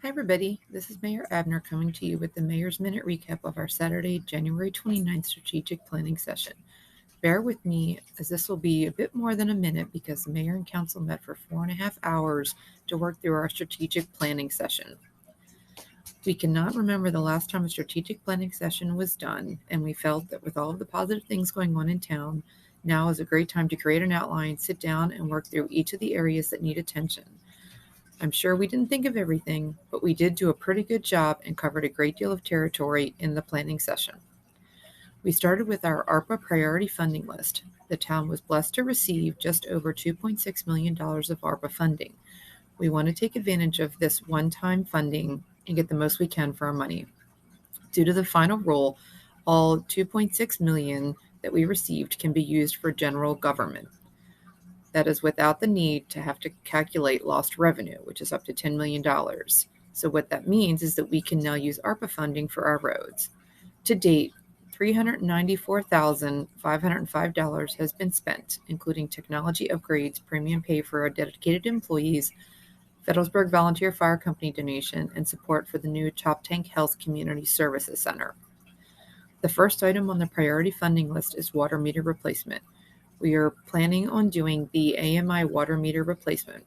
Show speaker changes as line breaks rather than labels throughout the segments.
Hi, everybody. This is Mayor Abner coming to you with the Mayor's Minute recap of our Saturday, January 29th strategic planning session. Bear with me as this will be a bit more than a minute because the Mayor and Council met for 4.5 hours to work through our strategic planning session. We cannot remember the last time a strategic planning session was done, and we felt that with all of the positive things going on in town, now is a great time to create an outline, sit down, and work through each of the areas that need attention. I'm sure we didn't think of everything, but we did do a pretty good job and covered a great deal of territory in the planning session. We started with our ARPA priority funding list. The town was blessed to receive just over $2.6 million of ARPA funding. We want to take advantage of this one-time funding and get the most we can for our money. Due to the final rule, all $2.6 million that we received can be used for general government. That is without the need to have to calculate lost revenue, which is up to $10 million. So what that means is that we can now use ARPA funding for our roads. To date, $394,505 has been spent, including technology upgrades, premium pay for our dedicated employees, Federalsburg Volunteer Fire Company donation, and support for the new Choptank Health Community Services Center. The first item on the priority funding list is water meter replacement. We are planning on doing the AMI water meter replacement.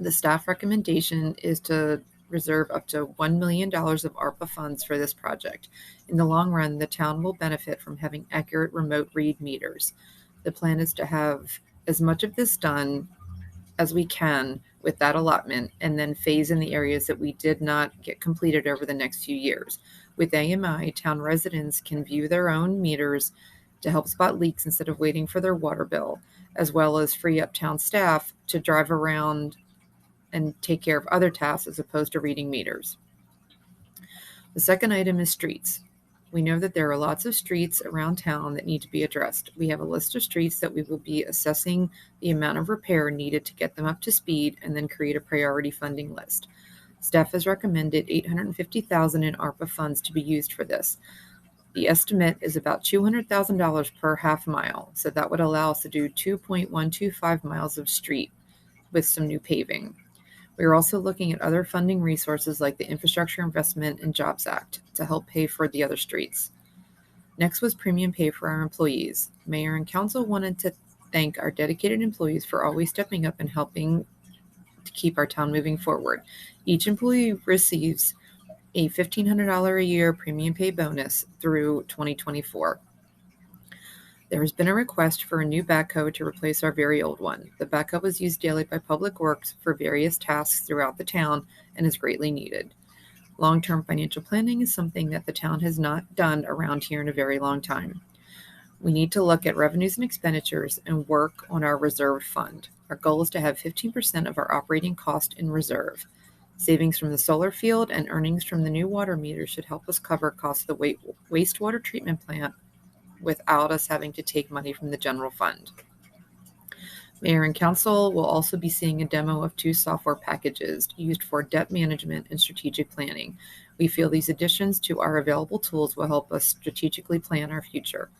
The staff recommendation is to reserve up to $1 million of ARPA funds for this project. In the long run, the town will benefit from having accurate remote read meters. The plan is to have as much of this done as we can with that allotment and then phase in the areas that we did not get completed over the next few years. With AMI, town residents can view their own meters to help spot leaks instead of waiting for their water bill, as well as free up town staff to drive around and take care of other tasks as opposed to reading meters. The second item is streets. We know that there are lots of streets around town that need to be addressed. We have a list of streets that we will be assessing the amount of repair needed to get them up to speed and then create a priority funding list. Staff has recommended $850,000 in ARPA funds to be used for this. The estimate is about $200,000 per half mile, so that would allow us to do 2.125 miles of street with some new paving. We are also looking at other funding resources like the Infrastructure Investment and Jobs Act to help pay for the other streets. Next was premium pay for our employees. Mayor and Council wanted to thank our dedicated employees for always stepping up and helping to keep our town moving forward. Each employee receives a $1,500 a year premium pay bonus through 2024. There has been a request for a new backhoe to replace our very old one. The backhoe is used daily by Public Works for various tasks throughout the town and is greatly needed. Long-term financial planning is something that the town has not done around here in a very long time. We need to look at revenues and expenditures and work on our reserve fund. Our goal is to have 15% of our operating cost in reserve. Savings from the solar field and earnings from the new water meter should help us cover costs of the wastewater treatment plant without us having to take money from the general fund. Mayor and Council will also be seeing a demo of 2 software packages used for debt management and strategic planning. We feel these additions to our available tools will help us strategically plan our future.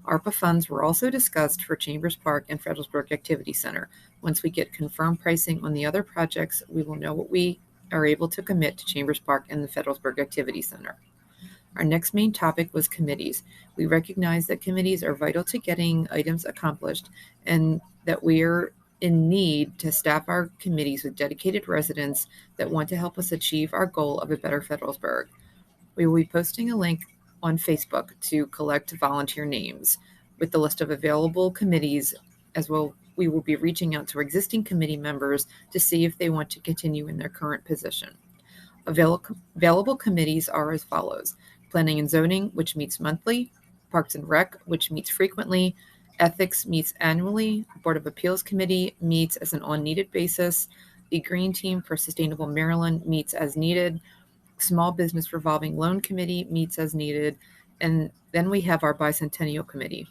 ARPA funds were also discussed for Chambers Park and Fredericksburg Activity Center. Once we get confirmed pricing on the other projects, we will know what we are able to commit to Chambers Park and the Fredericksburg Activity Center. Our next main topic was committees. We recognize that committees are vital to getting items accomplished and that we're in need to staff our committees with dedicated residents that want to help us achieve our goal of a better Federalsburg. We will be posting a link on Facebook to collect volunteer names with the list of available committees, as well. We will be reaching out to existing committee members to see if they want to continue in their current position. Available committees are as follows: Planning and Zoning, which meets monthly; Parks and Rec, which meets frequently; Ethics meets annually; Board of Appeals Committee meets as an on-needed basis; the Green Team for Sustainable Maryland meets as needed; Small Business Revolving Loan Committee meets as needed; and then we have our Bicentennial Committee.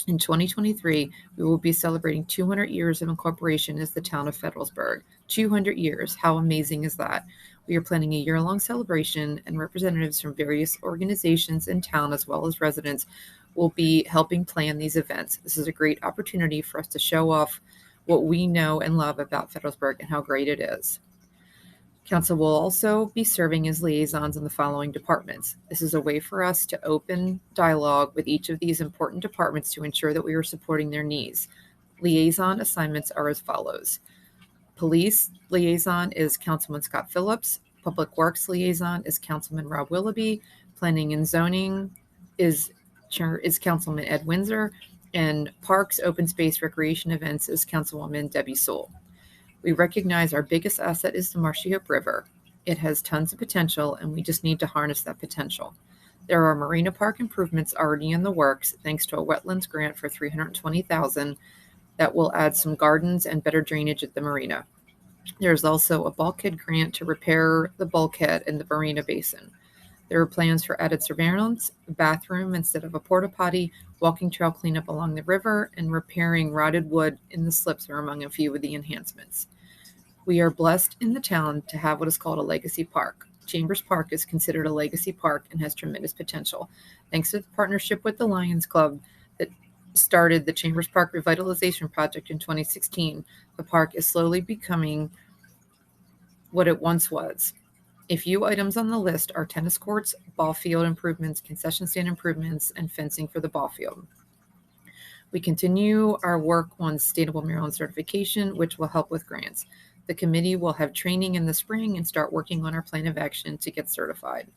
In 2023, we will be celebrating 200 years of incorporation as the town of Federalsburg. 200 years. How amazing is that? We are planning a year-long celebration, and representatives from various organizations in town, as well as residents, will be helping plan these events. This is a great opportunity for us to show off what we know and love about Federalsburg and how great it is. Council will also be serving as liaisons in the following departments. This is a way for us to open dialogue with each of these important departments to ensure that we are supporting their needs. Liaison assignments are as follows. Police liaison is Councilman Scott Phillips. Public Works liaison is Councilman Rob Willoughby. Planning and Zoning is Councilman Ed Windsor. And Parks, Open Space, Recreation Events is Councilwoman Debbie Sewell. We recognize our biggest asset is the Marshy Hope River. It has tons of potential, and we just need to harness that potential. There are marina park improvements already in the works, thanks to a wetlands grant for $320,000 that will add some gardens and better drainage at the marina. There's also a bulkhead grant to repair the bulkhead in the marina basin. There are plans for added surveillance, a bathroom instead of a porta potty, walking trail cleanup along the river, and repairing rotted wood in the slips are among a few of the enhancements. We are blessed in the town to have what is called a legacy park. Chambers Park is considered a legacy park and has tremendous potential. Thanks to the partnership with the Lions Club that started the Chambers Park Revitalization Project in 2016, the park is slowly becoming what it once was. A few items on the list are tennis courts, ball field improvements, concession stand improvements, and fencing for the ball field. We continue our work on Sustainable Maryland certification, which will help with grants. The committee will have training in the spring and start working on our plan of action to get certified.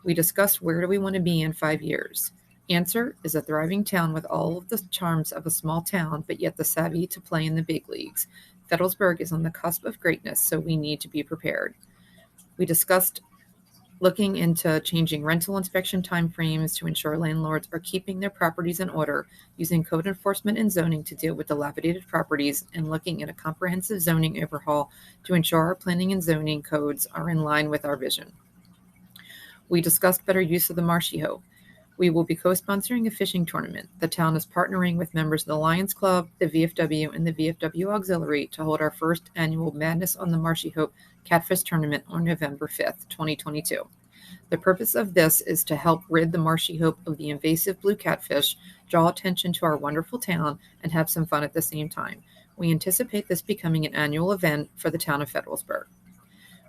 We discussed where do we want to be in 5 years. Answer is a thriving town with all of the charms of a small town, but yet the savvy to play in the big leagues. Fedelsburg is on the cusp of greatness, so we need to be prepared. We discussed looking into changing rental inspection timeframes to ensure landlords are keeping their properties in order, using code enforcement and zoning to deal with dilapidated properties, and looking at a comprehensive zoning overhaul to ensure our planning and zoning codes are in line with our vision. We discussed better use of the Marshy Hope. We will be co-sponsoring a fishing tournament. The town is partnering with members of the Lions Club, the VFW, and the VFW Auxiliary to hold our first annual Madness on the Marshy Hope Catfish Tournament on November 5th, 2022. The purpose of this is to help rid the Marshy Hope of the invasive blue catfish, draw attention to our wonderful town, and have some fun at the same time. We anticipate this becoming an annual event for the town of Fedelsburg.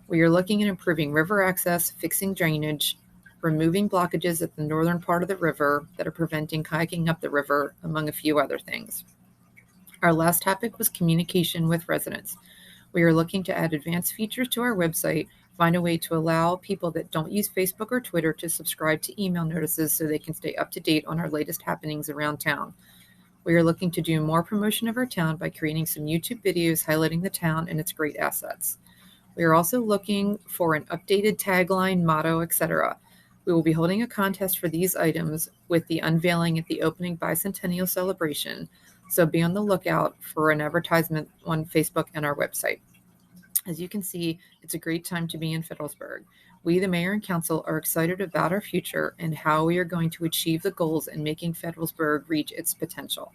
We are looking at improving river access, fixing drainage, removing blockages at the northern part of the river that are preventing kayaking up the river, among a few other things. Our last topic was communication with residents. We are looking to add advanced features to our website, find a way to allow people that don't use Facebook or Twitter to subscribe to email notices so they can stay up to date on our latest happenings around town. We are looking to do more promotion of our town by creating some YouTube videos highlighting the town and its great assets. We are also looking for an updated tagline, motto, etc. We will be holding a contest for these items with the unveiling at the opening bicentennial celebration, so be on the lookout for an advertisement on Facebook and our website. As you can see, it's a great time to be in Fedelsburg. We, the mayor and council, are excited about our future and how we are going to achieve the goals in making Fedelsburg reach its potential.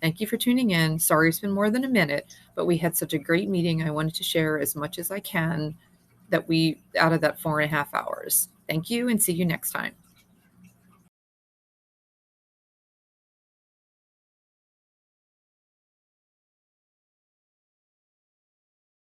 Thank you for tuning in. Sorry it's been more than a minute, but we had such a great meeting. I wanted to share as much as I can out of that 4.5 hours. Thank you and see you next time.